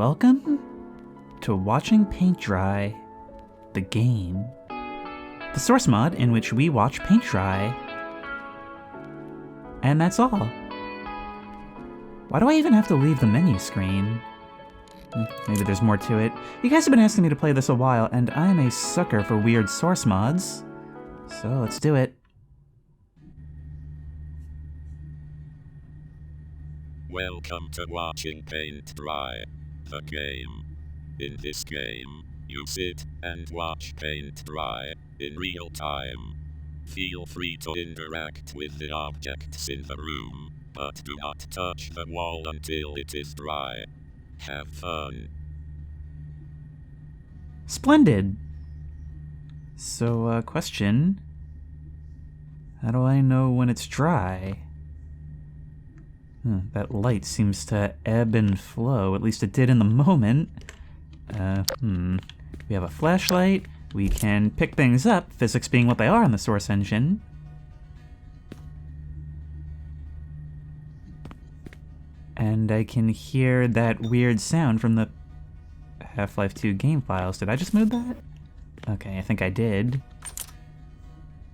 welcome to Watching Paint Dry, the game. The source mod in which we watch paint dry. And that's all. Why do I even have to leave the menu screen? Maybe there's more to it. You guys have been asking me to play this a while, and I'm a sucker for weird source mods. So let's do it. Welcome to Watching Paint Dry, the game. In this game, you sit and watch paint dry in real time. Feel free to interact with the objects in the room, but do not touch the wall until it is dry. Have fun. Splendid. So, question. How do I know when it's dry? That light seems to ebb and flow, at least it did in the moment. We have a flashlight, we can pick things up, physics being what they are in the Source engine. And I can hear that weird sound from the Half-Life 2 game files. Did I just move that? Okay, I think I did.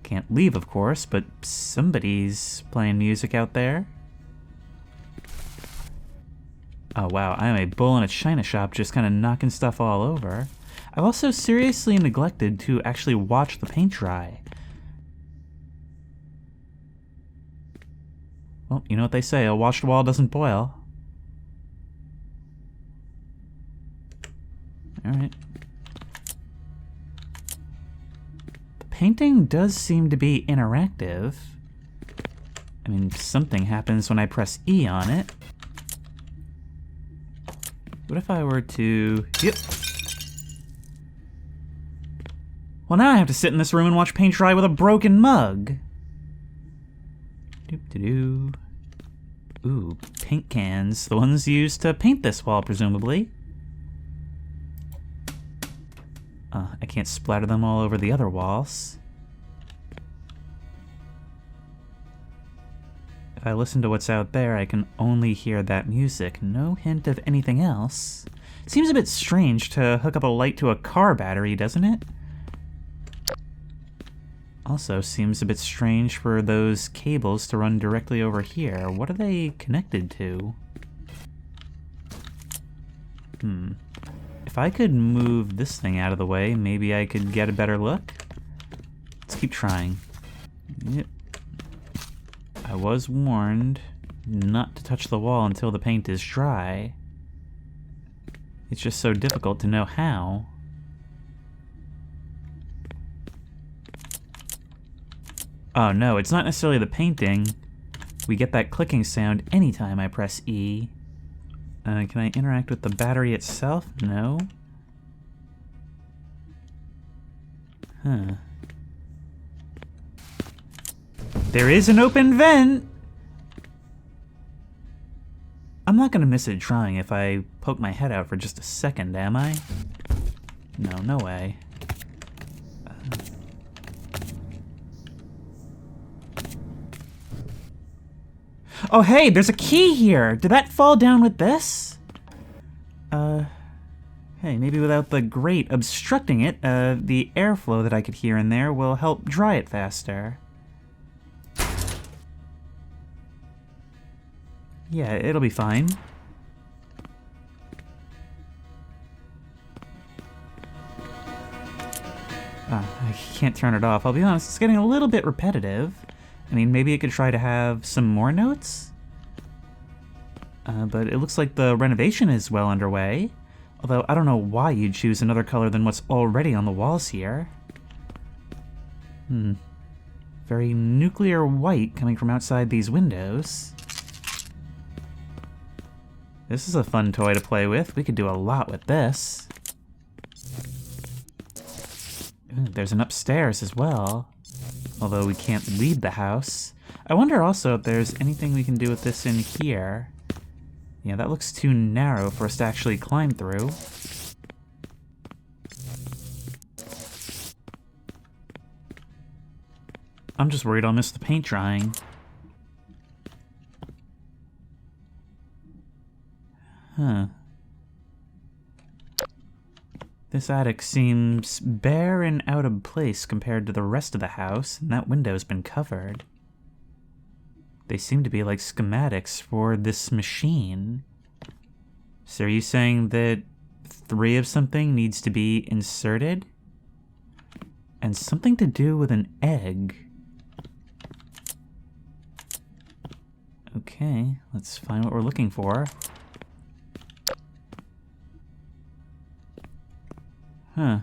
Can't leave, of course, but somebody's playing music out there. Oh wow, I'm a bull in a china shop just kind of knocking stuff all over. I've also seriously neglected to actually watch the paint dry. Well, you know what they say, a washed wall doesn't boil. Alright. The painting does seem to be interactive. I mean, something happens when I press E on it. What if I were to... Yep. Well, now I have to sit in this room and watch paint dry with a broken mug. Doop-de-doo. Ooh, paint cans. The ones used to paint this wall, presumably. I can't splatter them all over the other walls. If I listen to what's out there, I can only hear that music. No hint of anything else. Seems a bit strange to hook up a light to a car battery, doesn't it? Also seems a bit strange for those cables to run directly over here. What are they connected to? If I could move this thing out of the way, maybe I could get a better look. Let's keep trying. Yep. I was warned not to touch the wall until the paint is dry. It's just so difficult to know how. Oh no, it's not necessarily the painting. We get that clicking sound anytime I press E. Can I interact with the battery itself? No. Huh. There is an open vent! I'm not gonna miss it drying if I poke my head out for just a second, am I? No, no way. Oh hey, there's a key here! Did that fall down with this? Hey, maybe without the grate obstructing it, the airflow that I could hear in there will help dry it faster. Yeah, it'll be fine. I can't turn it off. I'll be honest, it's getting a little bit repetitive. I mean, maybe it could try to have some more notes? But it looks like the renovation is well underway. Although, I don't know why you'd choose another color than what's already on the walls here. Very nuclear white coming from outside these windows. This is a fun toy to play with. We could do a lot with this. Ooh, there's an upstairs as well. Although we can't leave the house. I wonder also if there's anything we can do with this in here. Yeah, that looks too narrow for us to actually climb through. I'm just worried I'll miss the paint drying. Huh. This attic seems bare and out of place compared to the rest of the house, and that window's been covered. They seem to be like schematics for this machine. So are you saying that 3 of something needs to be inserted? And something to do with an egg. Okay, let's find what we're looking for. Huh.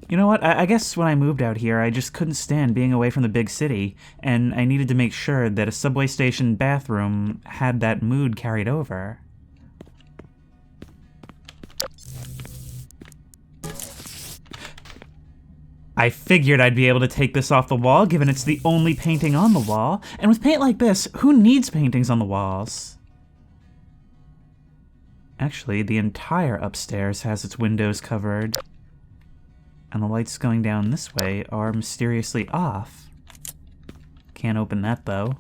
You know what? I guess when I moved out here, I just couldn't stand being away from the big city, and I needed to make sure that a subway station bathroom had that mood carried over. I figured I'd be able to take this off the wall, given it's the only painting on the wall, and with paint like this, who needs paintings on the walls? Actually, the entire upstairs has its windows covered, and the lights going down this way are mysteriously off. Can't open that, though.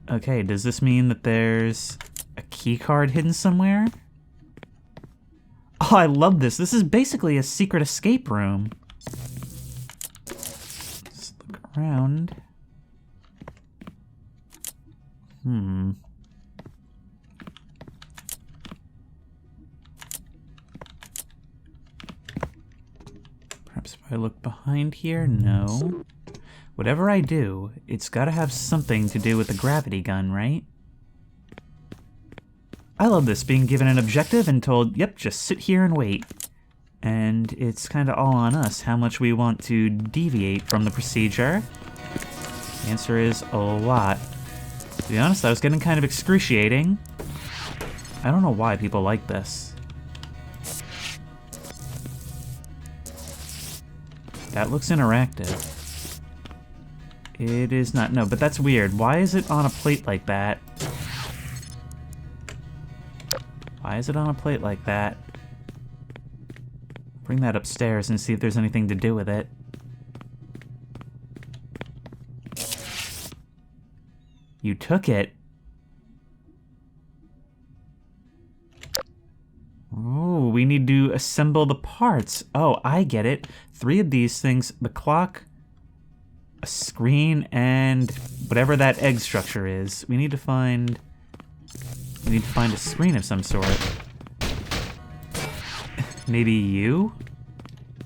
Okay, does this mean that there's a key card hidden somewhere? Oh, I love this. This is basically a secret escape room. Let's look around. Perhaps if I look behind here? No. Whatever I do, it's gotta have something to do with the gravity gun, right? I love this, being given an objective and told, yep, just sit here and wait. And it's kinda all on us how much we want to deviate from the procedure. The answer is a lot. To be honest, that was getting kind of excruciating. I don't know why people like this. That looks interactive. It is not. No, but that's weird. Why is it on a plate like that? Why is it on a plate like that? Bring that upstairs and see if there's anything to do with it. You took it. Oh, we need to assemble the parts. Oh, I get it. 3 of these things, the clock, a screen, and whatever that egg structure is. We need to find a screen of some sort. Maybe you?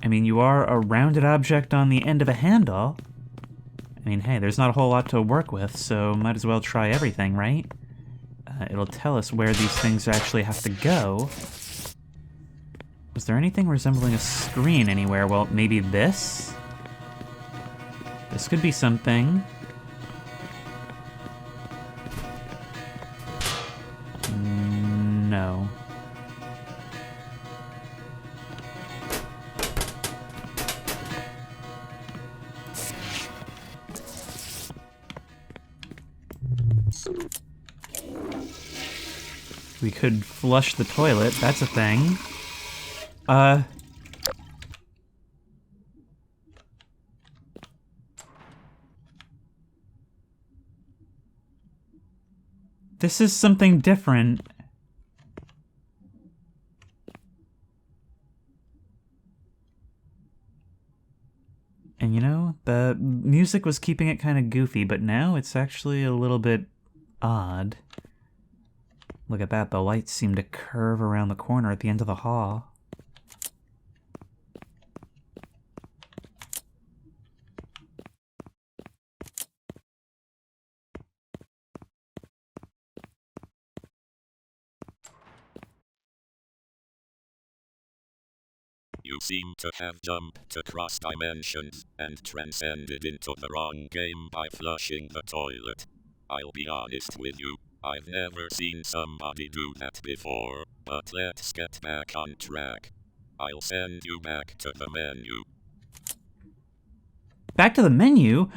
I mean, you are a rounded object on the end of a handle. I mean, hey, there's not a whole lot to work with, so might as well try everything, right? It'll tell us where these things actually have to go. Was there anything resembling a screen anywhere? Well, maybe this? This could be something. No. We could flush the toilet, that's a thing. This is something different. And you know, the music was keeping it kind of goofy, but now it's actually a little bit odd. Look at that, the lights seem to curve around the corner at the end of the hall. You seem to have jumped across dimensions and transcended into the wrong game by flushing the toilet. I'll be honest with you, I've never seen somebody do that before, but let's get back on track. I'll send you back to the menu. Back to the menu?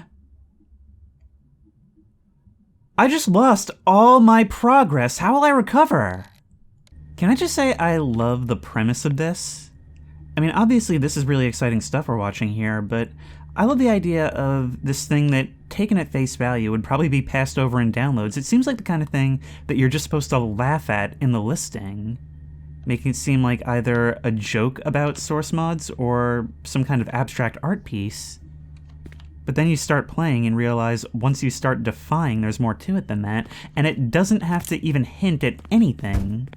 I just lost all my progress. How will I recover? Can I just say I love the premise of this? I mean, obviously this is really exciting stuff we're watching here, but I love the idea of this thing that, taken at face value, would probably be passed over in downloads. It seems like the kind of thing that you're just supposed to laugh at in the listing. making it seem like either a joke about source mods or some kind of abstract art piece. But then you start playing and realize once you start defying, there's more to it than that, and it doesn't have to even hint at anything.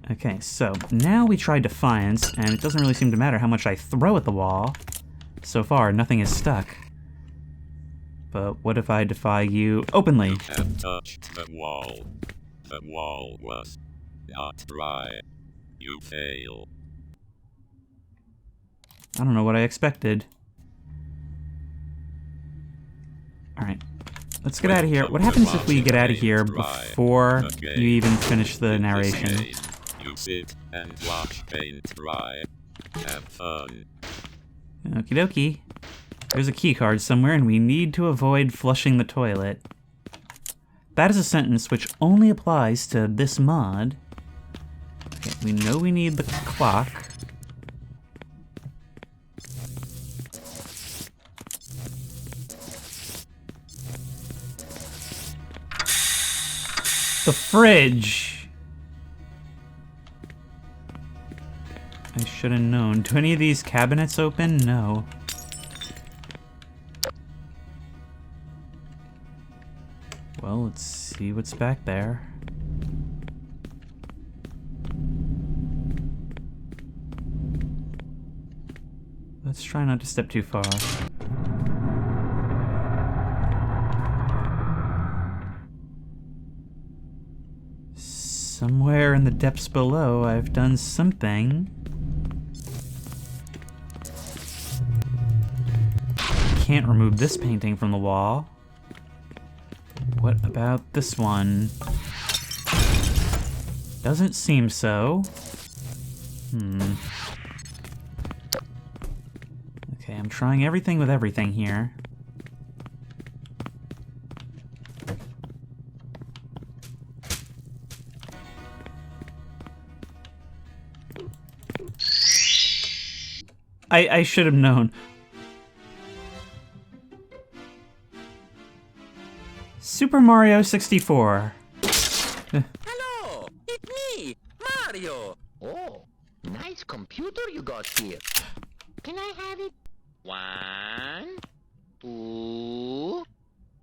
Okay, so now we try Defiance, and it doesn't really seem to matter how much I throw at the wall. So far, nothing is stuck. But what if I defy you openly? You have touched the wall. The wall was not dry. You fail. I don't know what I expected. Alright, let's get out of here. What happens if we get out of here before you even finish the narration? You sit and watch paint dry. Have fun. Okie dokie. There's a key card somewhere, and we need to avoid flushing the toilet. That is a sentence which only applies to this mod. Okay, we know we need the clock. The fridge! I should have known. Do any of these cabinets open? No. Well, let's see what's back there. Let's try not to step too far. Somewhere in the depths below, I've done something. Can't remove this painting from the wall. What about this one? Doesn't seem so. Okay, I'm trying everything with everything here. I should have known. Super Mario 64. Hello, it's me, Mario. Oh, nice computer you got here. Can I have it? 1, 2,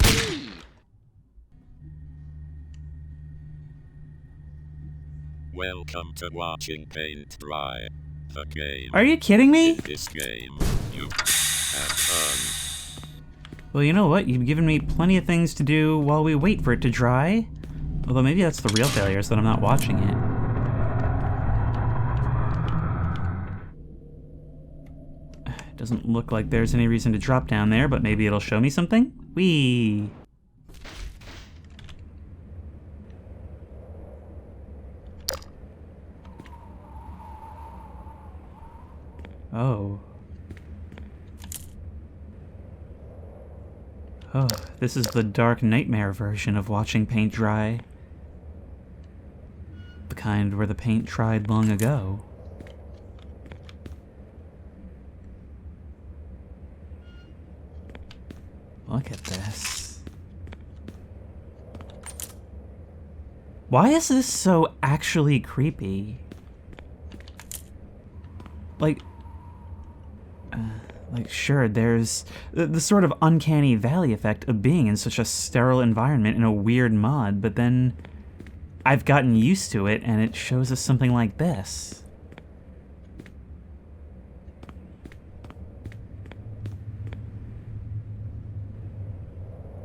3. Welcome to watching paint dry. The game. Are you kidding me? In this game, you have fun. Well, you know what? You've given me plenty of things to do while we wait for it to dry. Although maybe that's the real failure, is that I'm not watching it. Doesn't look like there's any reason to drop down there, but maybe it'll show me something? Whee! Oh. Oh, this is the Dark Nightmare version of watching paint dry. The kind where the paint dried long ago. Look at this. Why is this so actually creepy? Like, sure, there's the sort of uncanny valley effect of being in such a sterile environment in a weird mod, but then I've gotten used to it and it shows us something like this.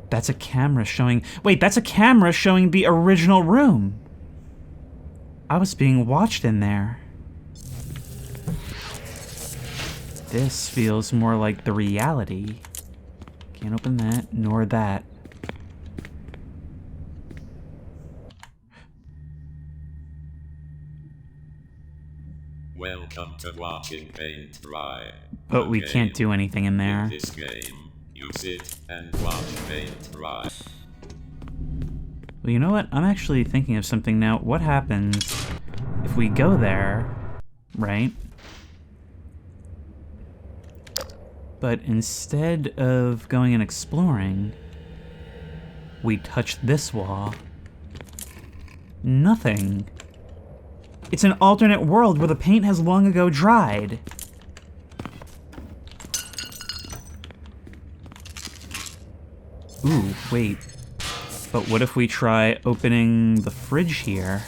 That's a camera showing... Wait, that's a camera showing the original room! I was being watched in there. This feels more like the reality. Can't open that, nor that. Welcome to watching paint dry. But we can't do anything in there. In this game, you sit and watch paint dry. Well, you know what? I'm actually thinking of something now. What happens if we go there, right? But instead of going and exploring, we touch this wall. Nothing. It's an alternate world where the paint has long ago dried. Ooh, wait. But what if we try opening the fridge here?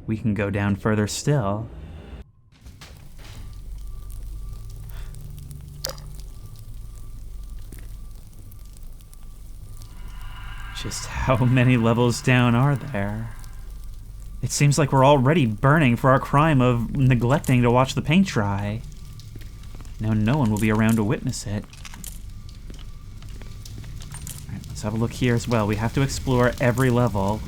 We can go down further still. Just how many levels down are there? It seems like we're already burning for our crime of neglecting to watch the paint dry. Now no one will be around to witness it. Alright, let's have a look here as well. We have to explore every level.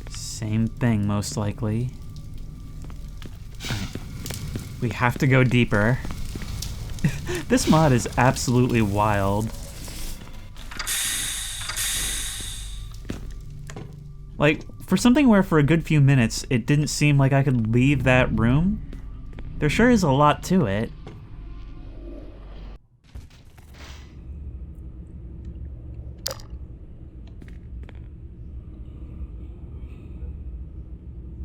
Same thing, most likely. Alright. We have to go deeper. This mod is absolutely wild. Like, for something where for a good few minutes it didn't seem like I could leave that room, there sure is a lot to it.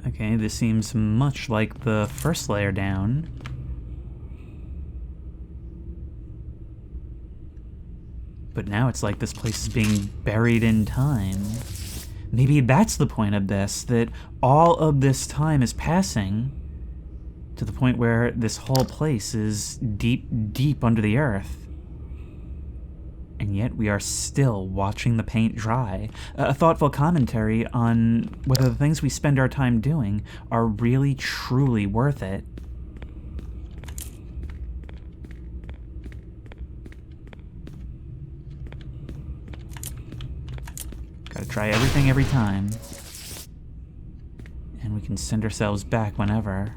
Okay, this seems much like the first layer down. But now it's like this place is being buried in time. Maybe that's the point of this, that all of this time is passing to the point where this whole place is deep, deep under the earth. And yet we are still watching the paint dry. A thoughtful commentary on whether the things we spend our time doing are really, truly worth it. Gotta try everything every time. And we can send ourselves back whenever.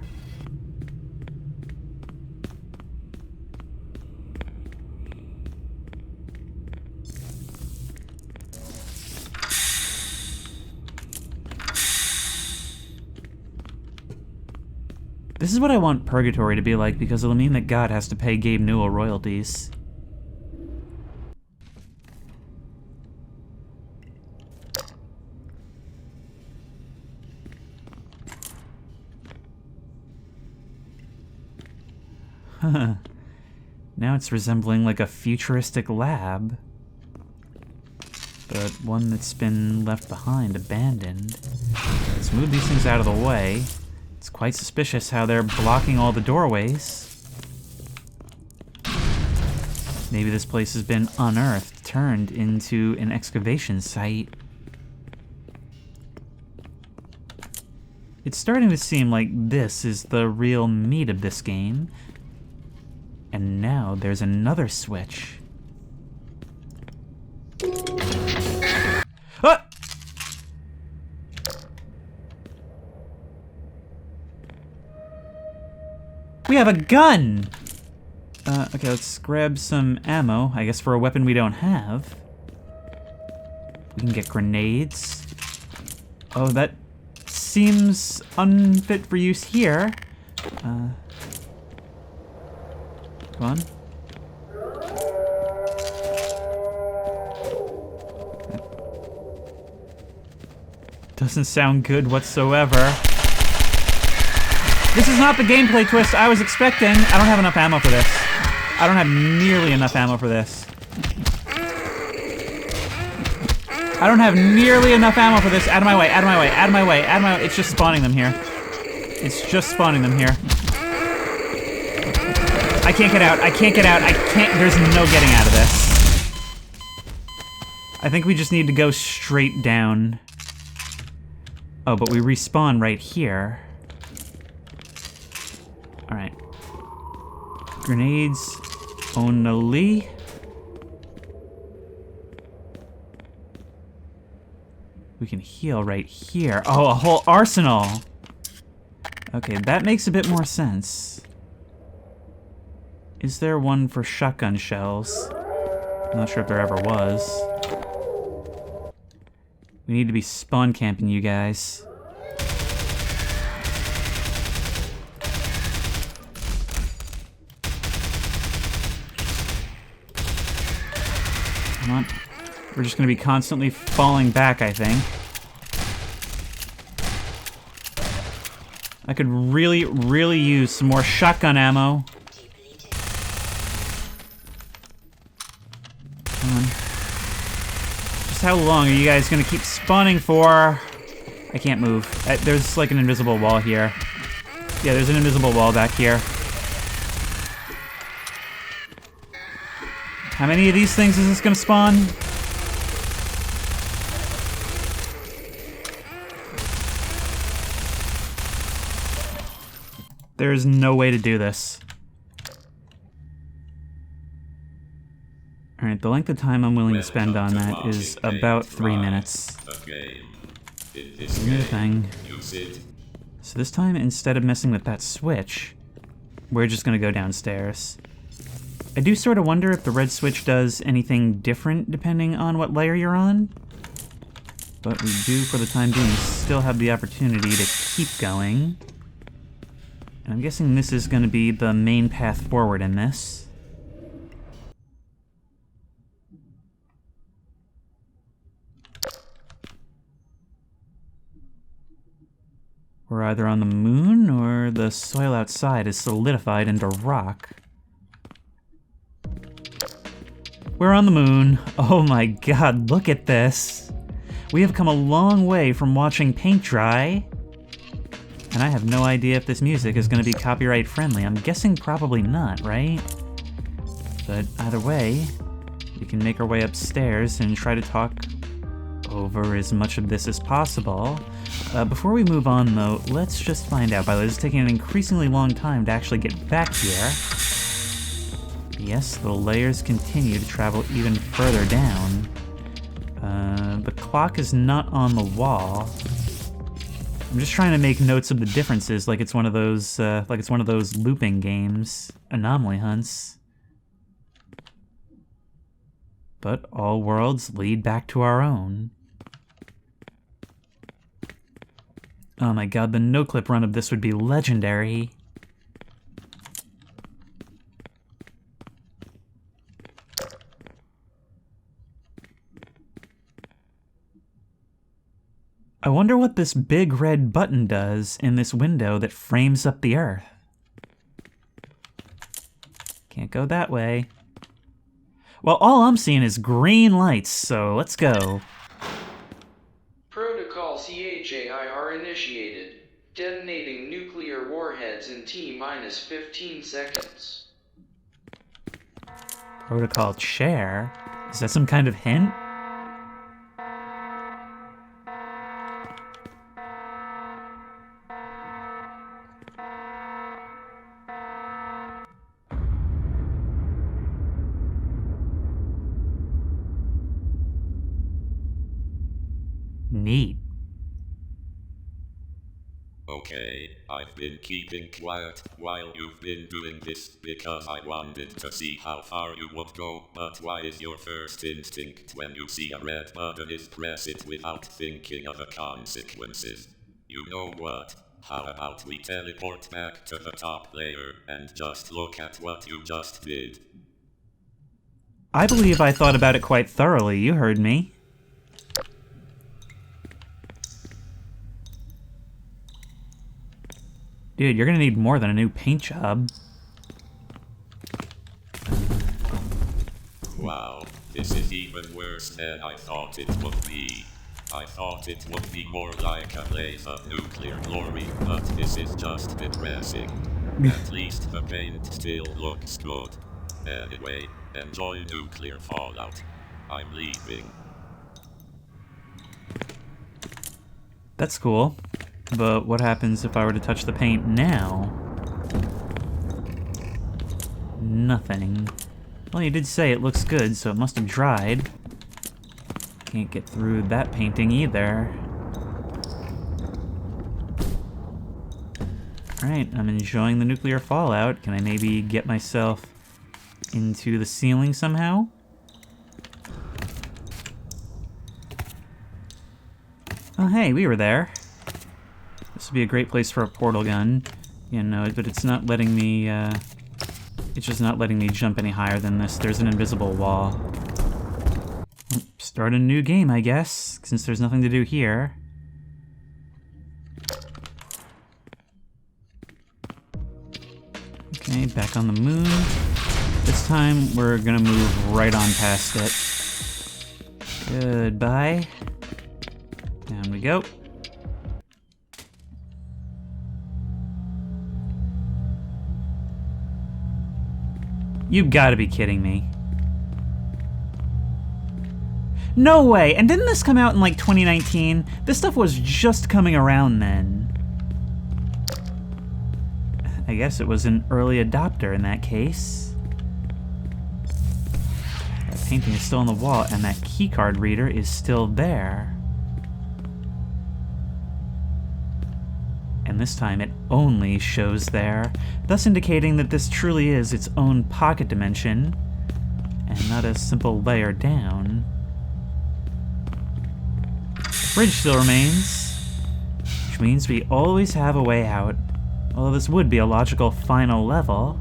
This is what I want Purgatory to be like, because it'll mean that God has to pay Gabe Newell royalties. Now it's resembling like a futuristic lab, but one that's been left behind, abandoned. Let's move these things out of the way. It's quite suspicious how they're blocking all the doorways. Maybe this place has been unearthed, turned into an excavation site. It's starting to seem like this is the real meat of this game. And now there's another switch. Ah! We have a gun! Okay, let's grab some ammo, I guess for a weapon we don't have. We can get grenades. Oh, that seems unfit for use here. Come on. Doesn't sound good whatsoever. This is not the gameplay twist I was expecting. I don't have enough ammo for this. I don't have nearly enough ammo for this. I don't have nearly enough ammo for this. Out of my way, out of my way, out of my way, out of my way. It's just spawning them here. It's just spawning them here. I can't get out. I can't get out. I can't. There's no getting out of this. I think we just need to go straight down. Oh, but we respawn right here. Alright. Grenades only. We can heal right here. Oh, a whole arsenal! Okay, that makes a bit more sense. Is there one for shotgun shells? I'm not sure if there ever was. We need to be spawn camping, you guys. Come on. We're just gonna be constantly falling back, I think. I could really, really use some more shotgun ammo. Come on. Just how long are you guys gonna keep spawning for? I can't move. There's like an invisible wall here. Yeah, there's an invisible wall back here. How many of these things is this gonna spawn? There's no way to do this. Alright, the length of time I'm willing to spend on that is about 3 minutes. New thing. So this time, instead of messing with that switch, we're just gonna go downstairs. I do sort of wonder if the red switch does anything different depending on what layer you're on. But we do, for the time being, still have the opportunity to keep going. And I'm guessing this is going to be the main path forward in this. We're either on the moon or the soil outside is solidified into rock. We're on the moon. Oh my god, look at this. We have come a long way from watching paint dry. And I have no idea if this music is going to be copyright friendly. I'm guessing probably not, right? But either way, we can make our way upstairs and try to talk over as much of this as possible. Before we move on, though, let's just find out. By the way, this is taking an increasingly long time to actually get back here. Yes, the layers continue to travel even further down. The clock is not on the wall. I'm just trying to make notes of the differences, like it's one of those, looping games, anomaly hunts. But all worlds lead back to our own. Oh my god, the no-clip run of this would be legendary. I wonder what this big red button does in this window that frames up the Earth. Can't go that way. Well, all I'm seeing is green lights, so let's go. Protocol CHAIR initiated. Detonating nuclear warheads in T-minus 15 seconds. Protocol chair? Is that some kind of hint? Neat. Okay, I've been keeping quiet while you've been doing this because I wanted to see how far you would go, but why is your first instinct when you see a red button is press it without thinking of the consequences? You know what? How about we teleport back to the top layer and just look at what you just did? I believe I thought about it quite thoroughly, you heard me. Dude, you're gonna need more than a new paint job. Wow, this is even worse than I thought it would be. I thought it would be more like a blaze of nuclear glory, but this is just depressing. At least the paint still looks good. Anyway, enjoy nuclear fallout. I'm leaving. That's cool. But what happens if I were to touch the paint now? Nothing. Well, you did say it looks good, so it must have dried. Can't get through that painting either. Alright, I'm enjoying the nuclear fallout. Can I maybe get myself into the ceiling somehow? hey, we were there. This would be a great place for a portal gun. You know, but it's not letting me, it's just not letting me jump any higher than this. There's an invisible wall. Start a new game, I guess, since there's nothing to do here. Okay, back on the moon. This time, we're gonna move right on past it. Goodbye. Down we go. You gotta be kidding me. No way! And didn't this come out in like 2019? This stuff was just coming around then. I guess it was an early adopter in that case. That painting is still on the wall, and that keycard reader is still there. And this time it only shows there, thus indicating that this truly is its own pocket dimension, and not a simple layer down. The bridge still remains, which means we always have a way out, although this would be a logical final level.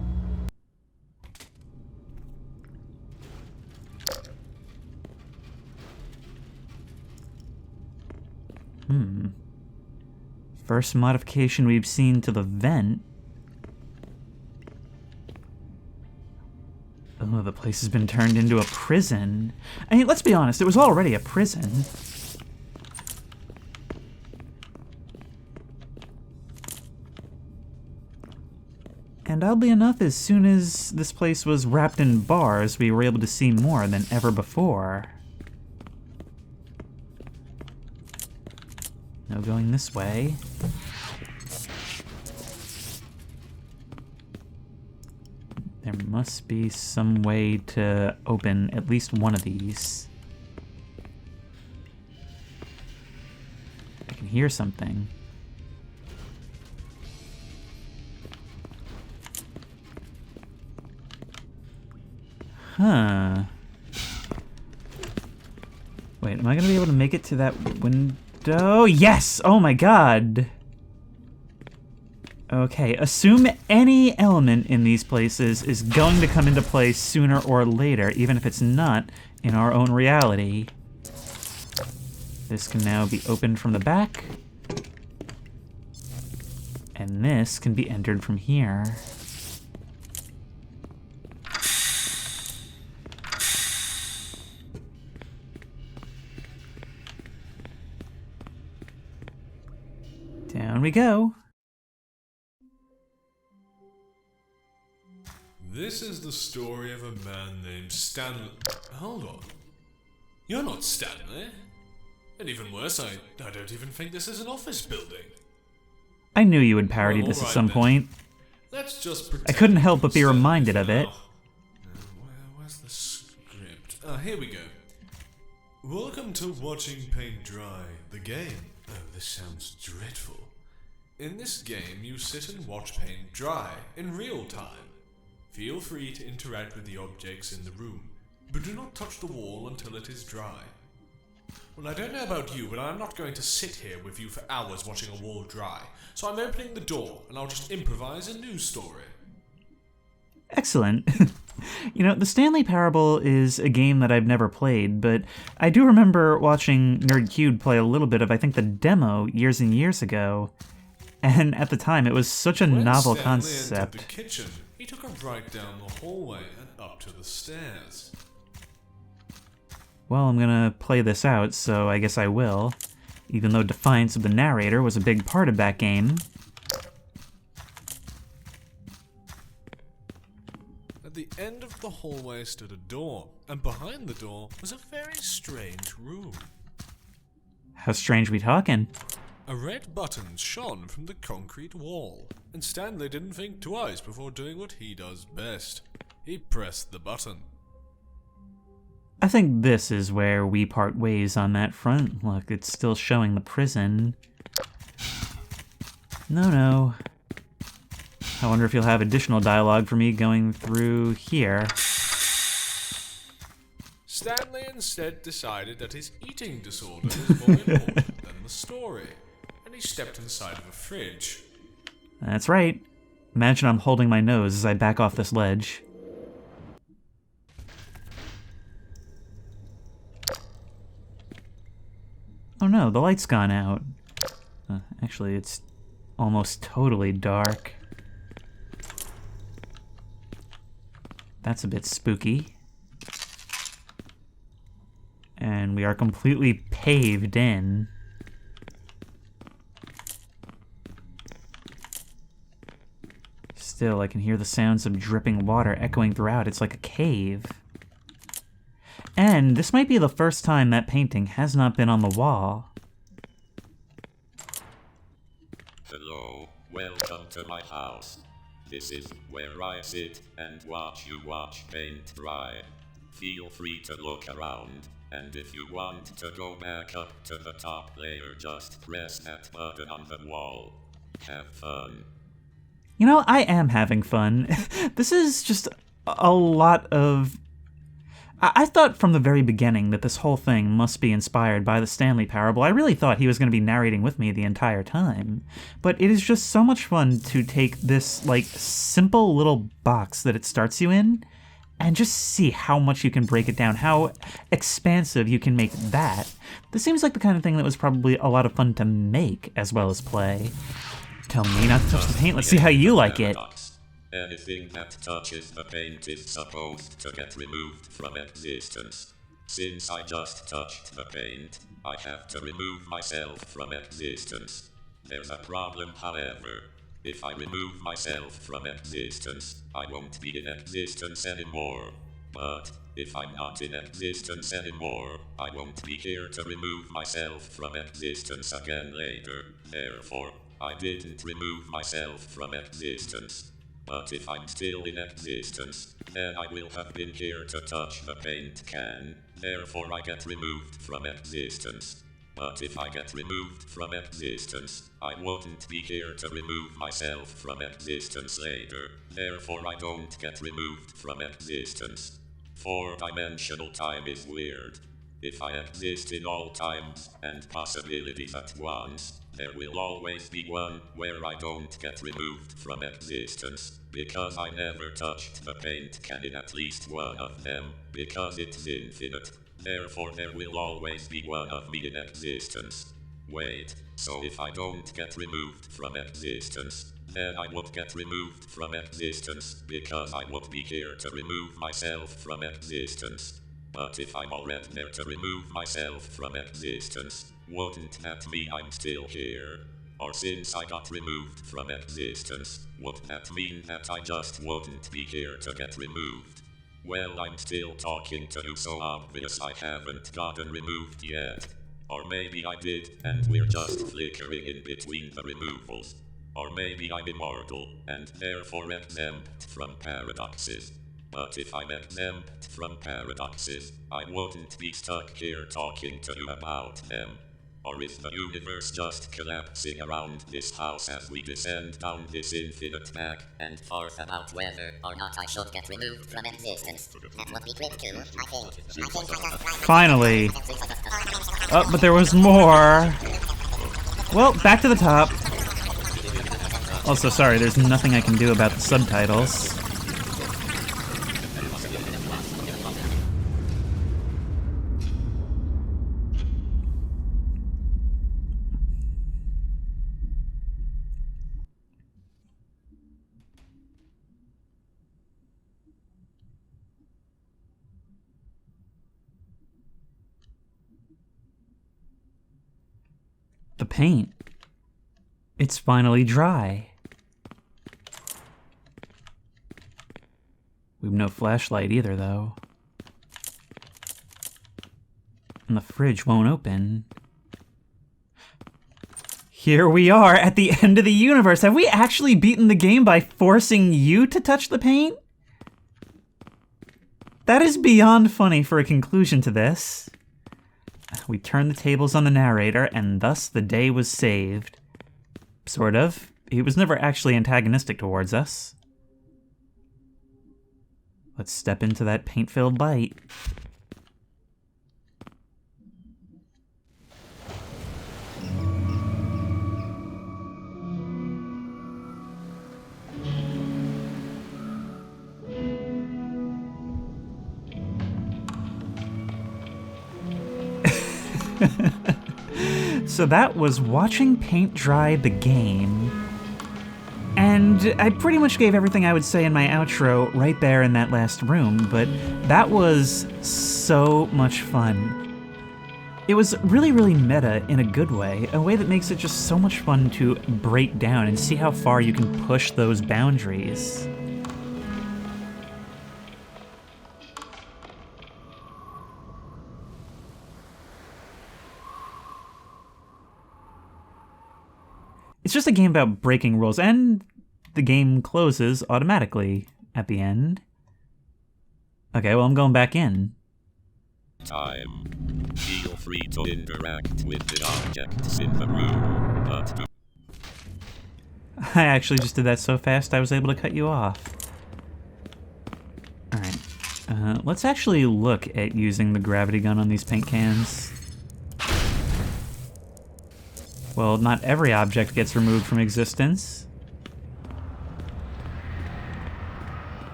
First modification we've seen to the vent. Oh, the place has been turned into a prison. I mean, let's be honest, it was already a prison. And oddly enough, as soon as this place was wrapped in bars, we were able to see more than ever before. No going this way. There must be some way to open at least one of these. I can hear something. Huh. Wait, am I gonna be able to make it to that window? Yes! Oh my god! Okay, assume any element in these places is going to come into play sooner or later, even if it's not in our own reality. This can now be opened from the back. And this can be entered from here. Down we go. This is the story of a man named Stanley. Hold on. You're not Stanley. And even worse, I don't even think this is an office building. I knew you would parody this at some point. Let's just I couldn't help but be reminded of it. Where's the script? Here we go. Welcome to Watching Paint Dry, the game. Oh, this sounds dreadful. In this game, you sit and watch paint dry in real time. Feel free to interact with the objects in the room, but do not touch the wall until it is dry. Well, I don't know about you, but I'm not going to sit here with you for hours watching a wall dry, so I'm opening the door, and I'll just improvise a news story. Excellent. You know, the Stanley Parable is a game that I've never played, but I do remember watching NerdCube play a little bit of, I think, the demo years and years ago. And at the time, it was such a novel Stanley concept. entered the kitchen, he took a right down the hallway and up to the stairs. Well, I'm gonna play this out, so I guess I will. Even though defiance of the narrator was a big part of that game. At the end of the hallway stood a door, and behind the door was a very strange room. How strange we talking? A red button shone from the concrete wall, and Stanley didn't think twice before doing what he does best. He pressed the button. I think this is where we part ways on that front. Look, it's still showing the prison. No. I wonder if you'll have additional dialogue for me going through here. Stanley instead decided that his eating disorder was more important than the the story, and he stepped inside of a fridge. That's right. Imagine I'm holding my nose as I back off this ledge. Oh no, the light's gone out. Actually, it's almost totally dark. That's a bit spooky. And we are completely paved in. Still, I can hear the sounds of dripping water echoing throughout. It's like a cave. And this might be the first time that painting has not been on the wall. Hello, welcome to my house. This is where I sit and watch you watch paint dry. Feel free to look around, and if you want to go back up to the top layer, just press that button on the wall. Have fun. You know, I am having fun. This is just a lot of... I thought from the very beginning that this whole thing must be inspired by the Stanley Parable. I really thought he was going to be narrating with me the entire time. But it is just so much fun to take this, like, simple little box that it starts you in and just see how much you can break it down, how expansive you can make that. This seems like the kind of thing that was probably a lot of fun to make as well as play. Tell me not to touch the paint. Let's see how you like it. Anything that touches the paint is supposed to get removed from existence. Since I just touched the paint, I have to remove myself from existence. There's a problem, however. If I remove myself from existence, I won't be in existence anymore. But if I'm not in existence anymore, I won't be here to remove myself from existence again later. Therefore, I didn't remove myself from existence. But if I'm still in existence, then I will have been here to touch the paint can. Therefore, I get removed from existence. But if I get removed from existence, I wouldn't be here to remove myself from existence later. Therefore, I don't get removed from existence. 4-dimensional time is weird. If I exist in all times and possibilities at once, there will always be one where I don't get removed from existence, because I never touched the paint can in at least one of them, because it's infinite. Therefore there will always be one of me in existence. Wait, so if I don't get removed from existence, then I would get removed from existence, because I would be here to remove myself from existence. But if I'm already there to remove myself from existence, wouldn't that mean I'm still here? Or since I got removed from existence, would that mean that I just wouldn't be here to get removed? Well, I'm still talking to you, so obvious I haven't gotten removed yet. Or maybe I did, and we're just flickering in between the removals. Or maybe I'm immortal, and therefore exempt from paradoxes. But if I'm exempt from paradoxes, I wouldn't be stuck here talking to you about them. Or is the universe just collapsing around this house as we descend down this infinite back and forth about whether or not I should get removed from existence? That would be great too, I think. Finally. Oh, but there was more. Well, back to the top. Also, sorry, there's nothing I can do about the subtitles. The paint. It's finally dry. We've no flashlight either, though. And the fridge won't open. Here we are at the end of the universe. Have we actually beaten the game by forcing you to touch the paint? That is beyond funny for a conclusion to this. We turned the tables on the narrator, and thus the day was saved. Sort of. He was never actually antagonistic towards us. Let's step into that paint-filled bite. So that was watching paint dry the game. And I pretty much gave everything I would say in my outro right there in that last room, but that was so much fun. It was really, really meta in a good way, a way that makes it just so much fun to break down and see how far you can push those boundaries. It's just a game about breaking rules, and the game closes automatically at the end. Okay, well, I'm going back in. Time. Feel free to interact with the objects in the room, but do I actually just did that so fast I was able to cut you off. Alright, let's actually look at using the gravity gun on these paint cans. Well, not every object gets removed from existence.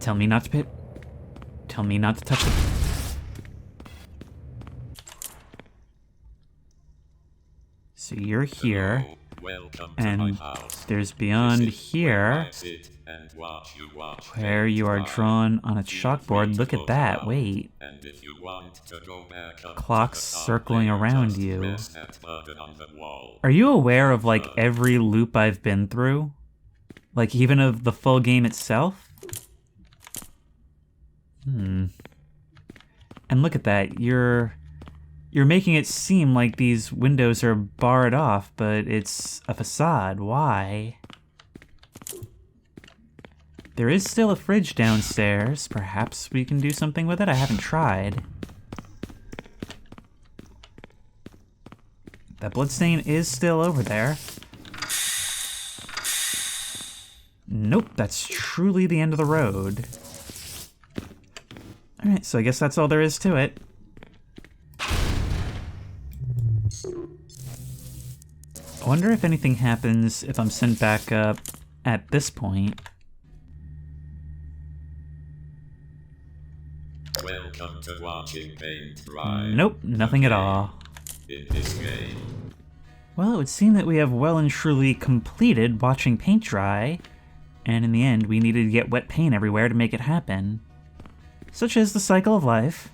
Tell me not to Tell me not to touch the... So you're here, welcome to and my house. there's beyond This is where I here, sit and watch you watch where paint you are dry. drawn on a Feel free chalkboard. to Look at look that, around, wait. and if you want to go back up to Clocks the top circling layer, around just you. press that button on the wall. Are you aware of, like, every loop I've been through? Like, even of the full game itself? And look at that, you're making it seem like these windows are barred off, but it's a facade. Why? There is still a fridge downstairs. Perhaps we can do something with it? I haven't tried. That bloodstain is still over there. Nope, that's truly the end of the road. Alright, so I guess that's all there is to it. I wonder if anything happens if I'm sent back up at this point. Welcome to watching paint dry. Nope, nothing at all. In this game, Well, it would seem that we have well and truly completed watching paint dry, and in the end we needed to get wet paint everywhere to make it happen. Such is the cycle of life.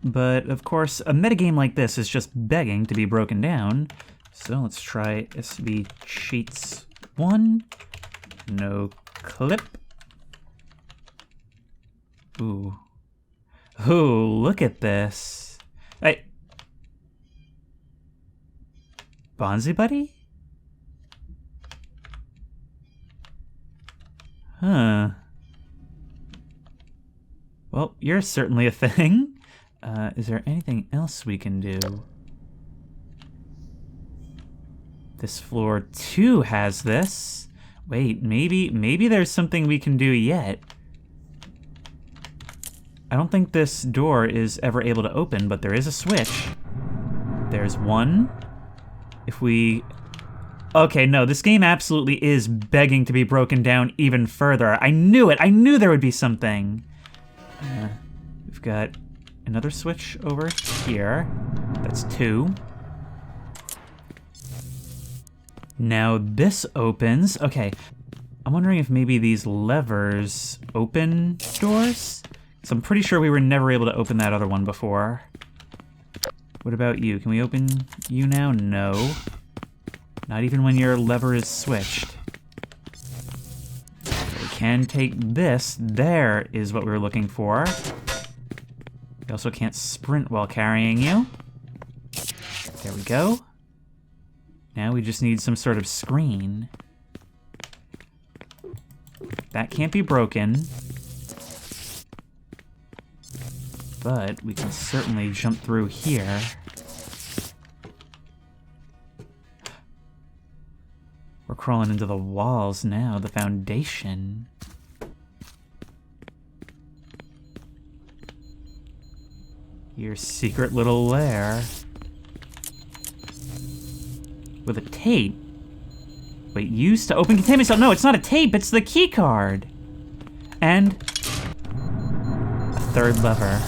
But, of course, a metagame like this is just begging to be broken down. So let's try SB Cheats 1. No clip. Ooh. Ooh, look at this. Hey. Bonzi Buddy? Huh. Well, you're certainly a thing. Is there anything else we can do? This floor too has this. Wait, maybe there's something we can do yet. I don't think this door is ever able to open, but there is a switch. There's one. If we... Okay, no, this game absolutely is begging to be broken down even further. I knew it! I knew there would be something! We've got another switch over here. That's 2. Now this opens. Okay, I'm wondering if maybe these levers open doors? So I'm pretty sure we were never able to open that other one before. What about you? Can we open you now? No. Not even when your lever is switched. We can take this. There is what we were looking for. We also can't sprint while carrying you. There we go. Now we just need some sort of screen. That can't be broken. But we can certainly jump through here. We're crawling into the walls now, the foundation. Your secret little lair. With a tape. Wait, used to open containment cell. No, it's not a tape, it's the key card. And a third lever.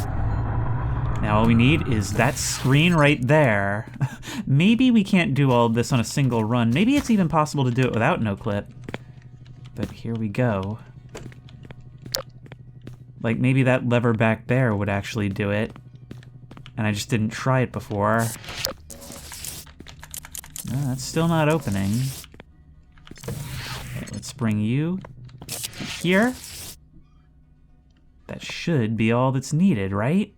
Now all we need is that screen right there. Maybe we can't do all of this on a single run. Maybe it's even possible to do it without NoClip. But here we go. Like, maybe that lever back there would actually do it. And I just didn't try it before. No, that's still not opening. Okay, let's bring you here. That should be all that's needed, right?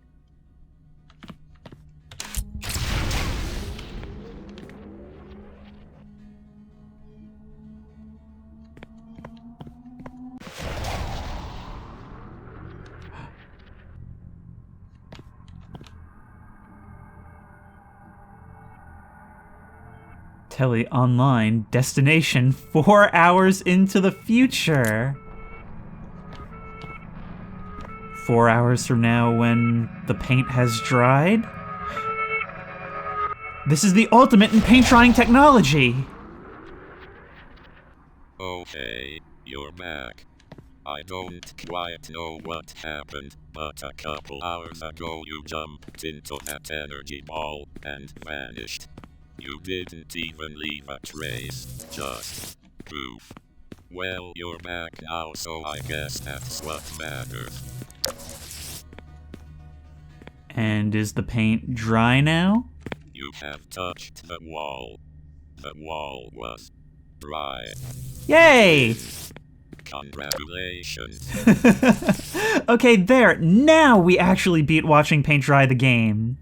Telly Online, destination 4 hours into the future. 4 hours from now when the paint has dried? This is the ultimate in paint drying technology! Okay, you're back. I don't quite know what happened, but a couple hours ago you jumped into that energy ball and vanished. You didn't even leave a trace, just poof. Well, you're back now, so I guess that's what matters. And is the paint dry now? You have touched the wall. The wall was dry. Yay! Congratulations. Okay, there. Now we actually beat watching paint dry the game.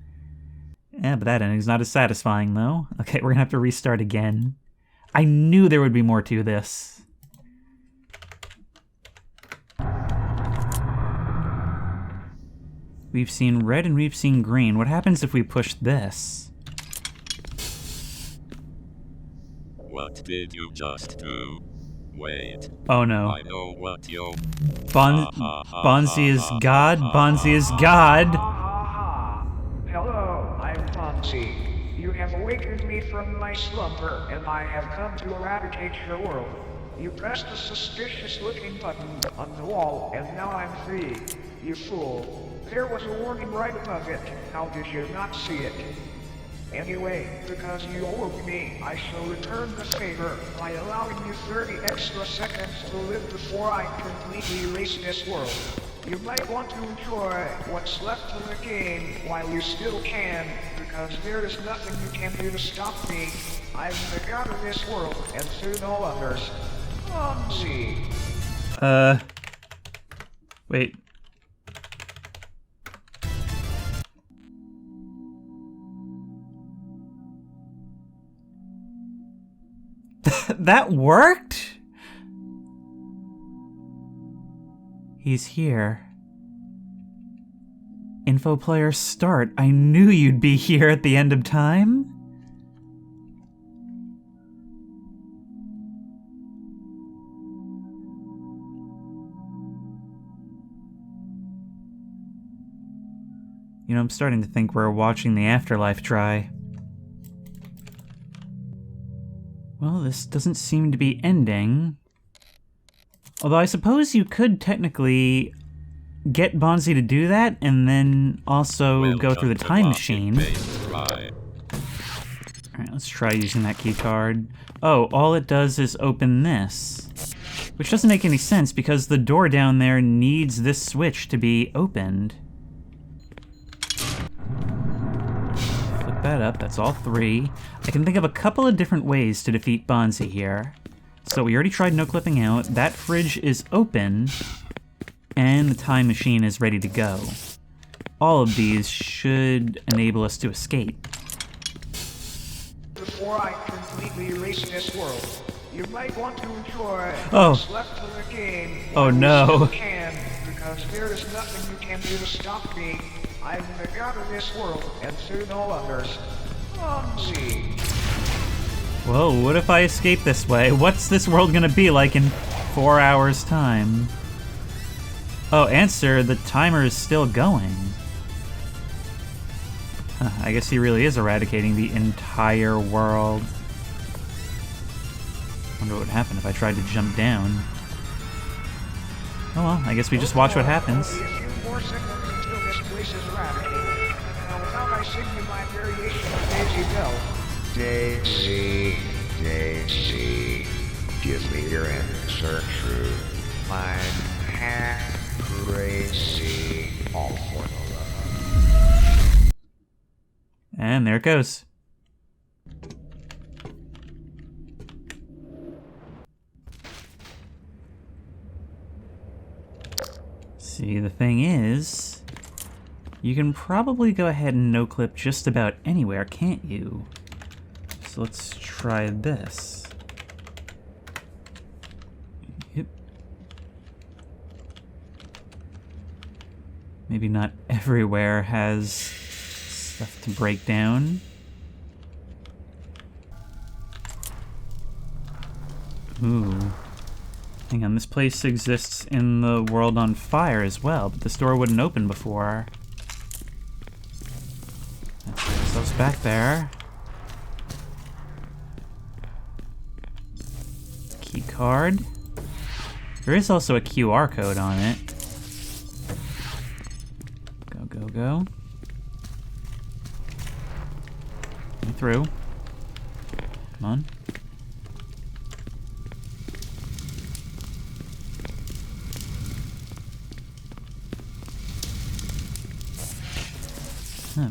Yeah, but that ending's not as satisfying, though. Okay, we're gonna have to restart again. I knew there would be more to this. We've seen red and we've seen green. What happens if we push this? What did you just do? Wait. Oh no. I know what you... Bonzi is God. Bonzi is God. Hello, I'm Bonzi. You have awakened me from my slumber, and I have come to eradicate your world. You pressed the suspicious-looking button on the wall, and now I'm free. You fool. There was a warning right above it. How did you not see it? Anyway, because you owed me, I shall return the favor by allowing you 30 extra seconds to live before I completely erase this world. You might want to enjoy what's left of the game while you still can, because there is nothing you can do to stop me. I'm the god of this world, and through no others. Bonzi. Wait. That worked? He's here. Info player start. I knew you'd be here at the end of time. You know, I'm starting to think we're watching the afterlife try. Well, this doesn't seem to be ending. Although I suppose you could technically get Bonzi to do that and then also go through the time machine. Alright, let's try using that key card. Oh, all it does is open this. Which doesn't make any sense because the door down there needs this switch to be opened. Flip that up, that's all 3. I can think of a couple of different ways to defeat Bonzi here. So we already tried no clipping out, that fridge is open, and the time machine is ready to go. All of these should enable us to escape. Before I completely erase this world, you might want to enjoy Oh. what's left of the game. Oh, while you no. still can, because there is nothing you can do to stop me. I'm the god of this world, and through no others. Bonzi. Whoa, what if I escape this way? What's this world gonna be like in 4 hours' time? Oh, answer, the timer is still going. Huh, I guess he really is eradicating the entire world. Wonder what would happen if I tried to jump down. Oh well, I guess we just watch what happens. Only a few more seconds until this place is eradicated. found I sing you my variation of Daisy Bell. Daisy, Daisy, give me your answer true. I'm half crazy. All for the love. And there it goes. See, the thing is, you can probably go ahead and no-clip just about anywhere, can't you? So let's try this. Yep. Maybe not everywhere has stuff to break down. Ooh. Hang on, this place exists in the World on Fire as well, but the store wouldn't open before. Let's get ourselves back there. Key card. There is also a QR code on it. Go, go, go. Come through. Come on.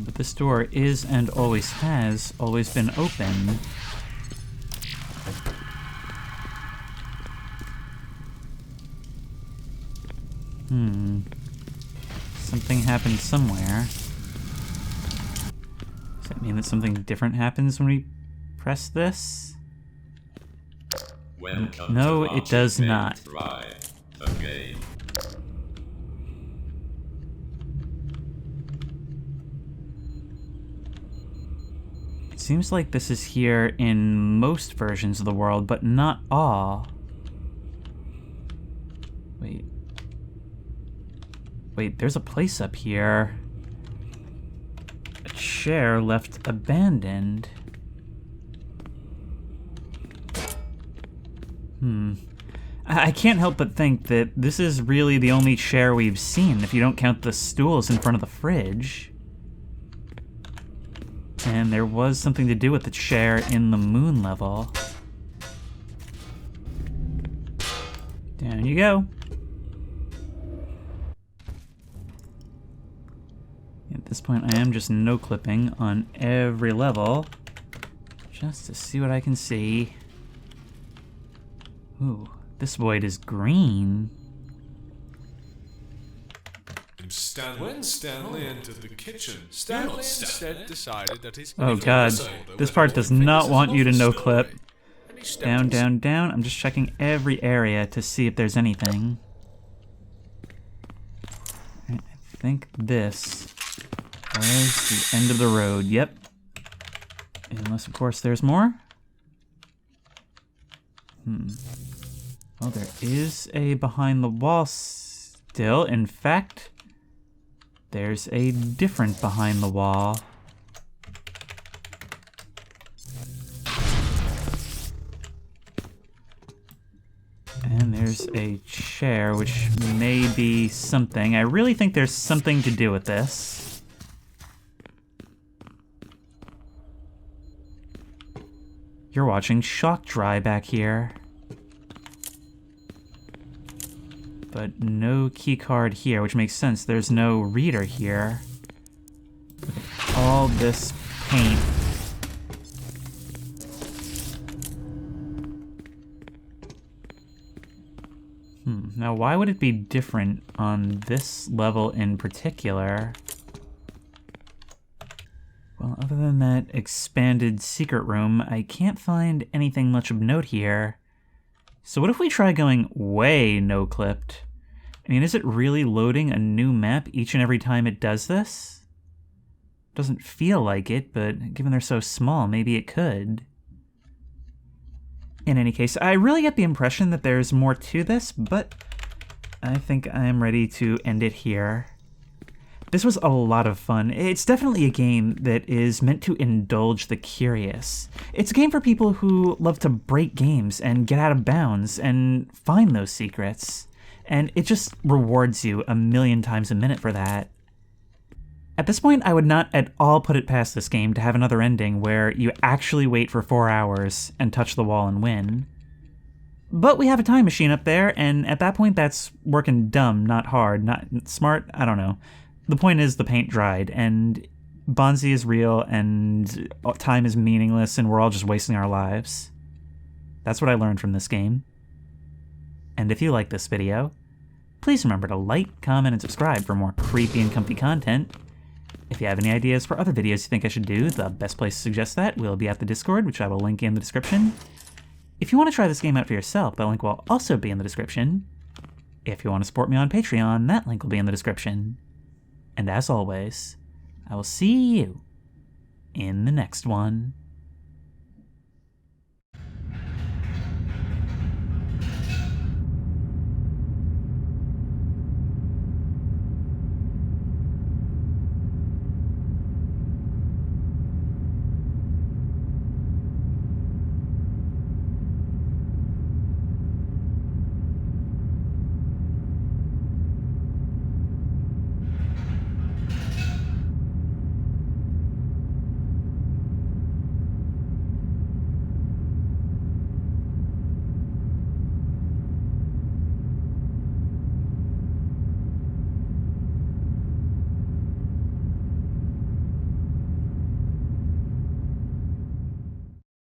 But this door is and always has always been open. Something happened somewhere. Does that mean that something different happens when we press this? Welcome No, to it does Watching not. Paint Dry, the game. It seems like this is here in most versions of the world, but not all. Wait. Wait, there's a place up here. A chair left abandoned. I can't help but think that this is really the only chair we've seen, if you don't count the stools in front of the fridge. And there was something to do with the chair in the moon level. Down you go. At this point, I am just no-clipping on every level, just to see what I can see. Ooh, this void is green. When Stanley entered the kitchen, Stanley instead decided that his... Oh god, this part does not want you to no-clip. Down, down, down. I'm just checking every area to see if there's anything. I think this was the end of the road. Yep. Unless, of course, there's more. Oh, there is a behind the wall still. In fact, there's a different behind the wall. And there's a chair, which may be something. I really think there's something to do with this. You're watching Shock Dry back here. But no keycard here, which makes sense. There's no reader here. Look at all this paint. Now, why would it be different on this level in particular? Well, other than that expanded secret room, I can't find anything much of note here. So what if we try going way no-clipped? I mean, is it really loading a new map each and every time it does this? Doesn't feel like it, but given they're so small, maybe it could. In any case, I really get the impression that there's more to this, but I think I'm ready to end it here. This was a lot of fun. It's definitely a game that is meant to indulge the curious. It's a game for people who love to break games and get out of bounds and find those secrets. And it just rewards you a million times a minute for that. At this point, I would not at all put it past this game to have another ending where you actually wait for 4 hours and touch the wall and win. But we have a time machine up there, and at that point that's working dumb, not hard, not smart, I don't know. The point is the paint dried, and Bonzi is real, and time is meaningless, and we're all just wasting our lives. That's what I learned from this game. And if you like this video, please remember to like, comment, and subscribe for more creepy and comfy content. If you have any ideas for other videos you think I should do, the best place to suggest that will be at the Discord, which I will link in the description. If you want to try this game out for yourself, that link will also be in the description. If you want to support me on Patreon, that link will be in the description. And as always, I will see you in the next one.